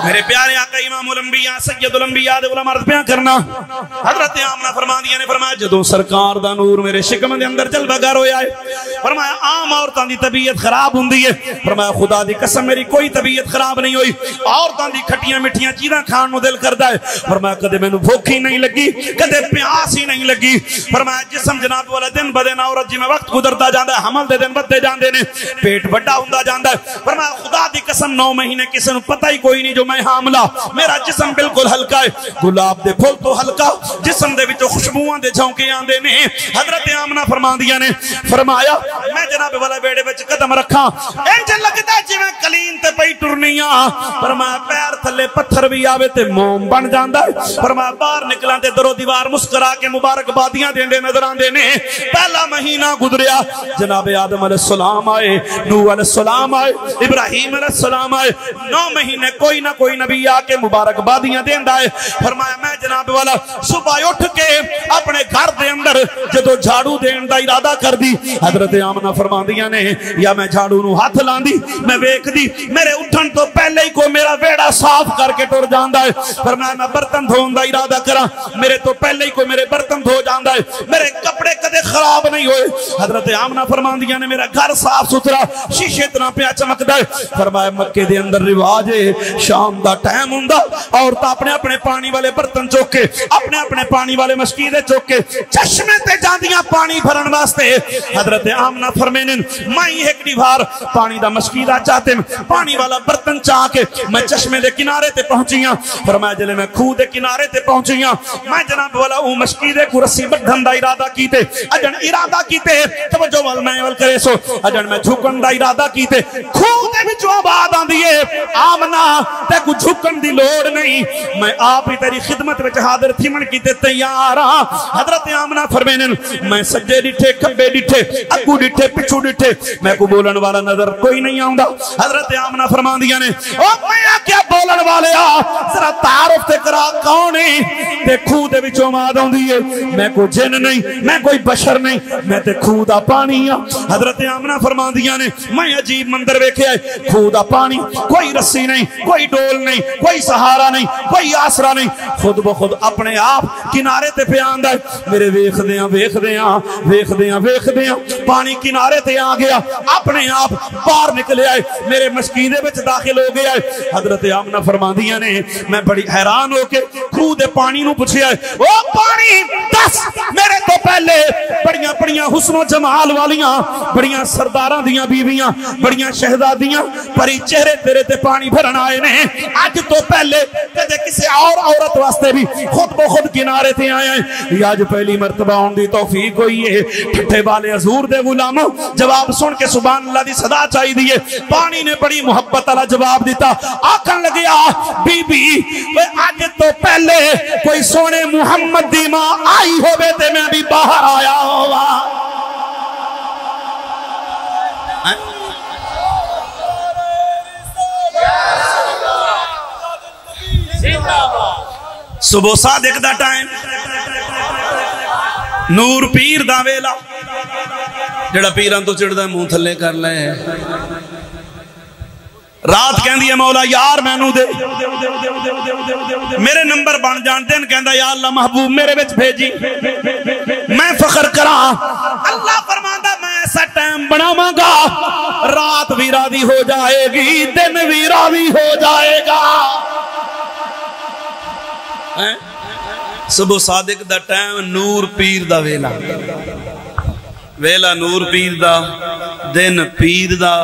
میرے پیارے آقا امام الانبیاء سید الانبیاء دے علم عرض بیان کرنا حضرت آمنہ فرماندیاں نے فرمایا جدوں سرکار دا نور میرے شکم دے اندر جلوہ گر ہویا ہے فرمایا عام عورتاں دی طبیعت خراب ہوندی ہے فرمایا خدا دی قسم میری کوئی طبیعت خراب نہیں ہوئی عورتاں دی کھٹیاں مٹھیاں چیزاں کھان نو دل کردا ہے فرمایا کدے مینوں بھوک ہی نہیں لگی کدے پیاس ہی نہیں لگی فرمایا جسم جناب والا دن بدن عورت جی میں وقت گزرتا جاندا ہے حمل دے دن بدتے جاندے نے پیٹ بڑا ہوندا جاندا ہے فرمایا خدا دی قسم 9 مہینے کسے نوں پتہ ہی کوئی نہیں جو میں حاملہ میرا جسم بالکل ہلکا ہے گلاب دے پھول تو ہلکا جسم دے وچوں خوشبوواں دے جھونکے آندے نے حضرت آمنہ فرماندیاں نے فرمایا میں جناب والا بیڑے وچ قدم رکھاں انج لگدا جویں کلین تے پئی ٹرنیاں فرمایا پیر تھلے پتھر بھی آوے تے موم بن جاندا ہے فرمایا باہر نکلاں تے درو دیوار مسکرا کے مبارکبادیاں دیندے نظر آندے نے پہلا مہینہ گزریا جناب آدم علیہ السلام آئے نوح علیہ السلام آئے ابراہیم علیہ السلام آئے 9 مہینے کوئی نہ کوئی نبی آ کے مبارکبادیاں دیندا ہے فرمایا میں جناب والا صبح اٹھ کے اپنے گھر دے اندر جدو جھاڑو دین دا ارادہ کر دی حضرت آمنہ فرماندیاں نے یا میں جھاڑو نو ہاتھ لاندی میں ویکھ دی میرے اٹھن تو پہلے ہی کوئی میرا ویڑا صاف کر کے ٹر جاندا ہے فرمایا میں برتن دھون دا ارادہ کراں میرے تو پہلے ہی کوئی میرے برتن دھو جاندا ہے میرے کپڑے کدے خراب نہیں ہوئے حضرت آمنہ فرماندیاں نے میرا گھر صاف ستھرا شیشے طرح پیا چمکدا ہے فرمایا مکے دے اندر رواج ہے شام دا ٹائم ہوندا عورتاں اپنے اپنے پانی والے برتن چوک کے اپنے اپنے پانی والے مشکیدے چوک کے چشمے تے جاندیاں پانی بھرن واسطے حضرت آمنہ فرمینن میں ایک دیوار پانی دا مشکیدہ چاہتے پانی والا برتن چاہ کے میں چشمے دے کنارے تے پہنچیاں فرمایا جلے میں کھو دے کنارے تے پہنچیاں میں جناب والا مشکیدے کو رسی بدھن دا ارادہ کیتے اجن ارادہ کیتے توجہ وال میں ول کرے سو اجن میں جھکن دا ارادہ کیتے کھو دے وچوں آواز آندی ہے آمنہ تے کو جھکن دی لوڑ نہیں میں آپ ہی تیری خدمت وچ حاضر تھیمن کیتے تیار ہاں حضرت آمنہ فرمینن میں سجے ڈٹھے کھبے ڈٹھے اگو ڈٹھے پچھو ڈٹھے میں کو بولن والا نظر کوئی نہیں آوندا حضرت آمنہ فرماندیاں نے او میں کیا بولن والے آ ذرا تعارف تے کرا کون ہے تے کھو دے وچوں آواز آندی ہے میں کو جن نہیں میں کوئی بشر نہیں میں تے کھو دا پانی ہاں حضرت آمنہ فرماندیاں نے میں عجیب منظر ویکھیا ہے کھو دا پانی کوئی رسی نہیں کوئی ڈول نہیں کوئی سہارا نہیں کوئی آسرا نہیں خود بخود اپنے آپ کنارے تے پہ آندا ہے میرے ویکھ دیاں پانی کنارے تے آ گیا اپنے آپ باہر نکلے آئے میرے مشکیدے وچ داخل ہو گیا ہے حضرت آمنہ فرماندیاں نے میں بڑی حیران ہو کے خود پانی نو پوچھیا ہے او پانی دس میرے تو پہلے بڑیاں حسن و جمال والیاں بڑیاں سرداراں دیاں بیویاں بڑیاں شہزادیاں پری چہرے تیرے تے پانی بھرن آئے نے اج تو پہلے کدے کسی اور عورت واسطے بھی خود بخود کنارے تے آئے ہیں یا جو پہلی مرتبہ ہون دی توفیق ہوئی ہے ٹھٹھے والے حضور دے غلاموں جواب سن کے سبحان اللہ دی صدا چاہی دیئے پانی نے بڑی محبت والا جواب دیتا آکھن لگیا بی بی آج تو پہلے کوئی سونے محمد دی ماں آئی ہوئے تے میں بھی باہر آیا ہوا صبح صادق دا ٹائم نور پیر دا ویلا جڑا پیران تو چڑھ دا منہ تھلے کر لے رات کہندی ہے مولا یار مینوں دے میرے نمبر بن جان دن کہندا یا اللہ محبوب میرے وچ بھیجی میں فخر کراں اللہ فرماندا میں ایسا ٹائم بناواں گا رات بھی راضی ہو جائے گی دن بھی راضی ہو جائے گا صبح صادق دا ٹائم نور پیر دا ویلا ویلا نور پیر دا دن پیر دا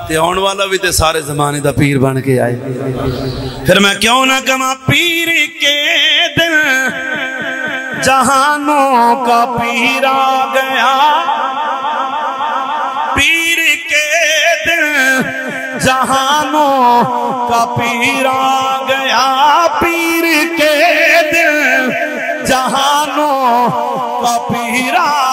تے آن والا بھی تے سارے زمانے دا پیر بن کے آئے پھر میں کیوں نہ کما پیر کے دن جہانوں کا پیر آ گیا پیر کے دن جہانوں کا پیر آ گیا پیر کے دن جہانوں کا پیر آ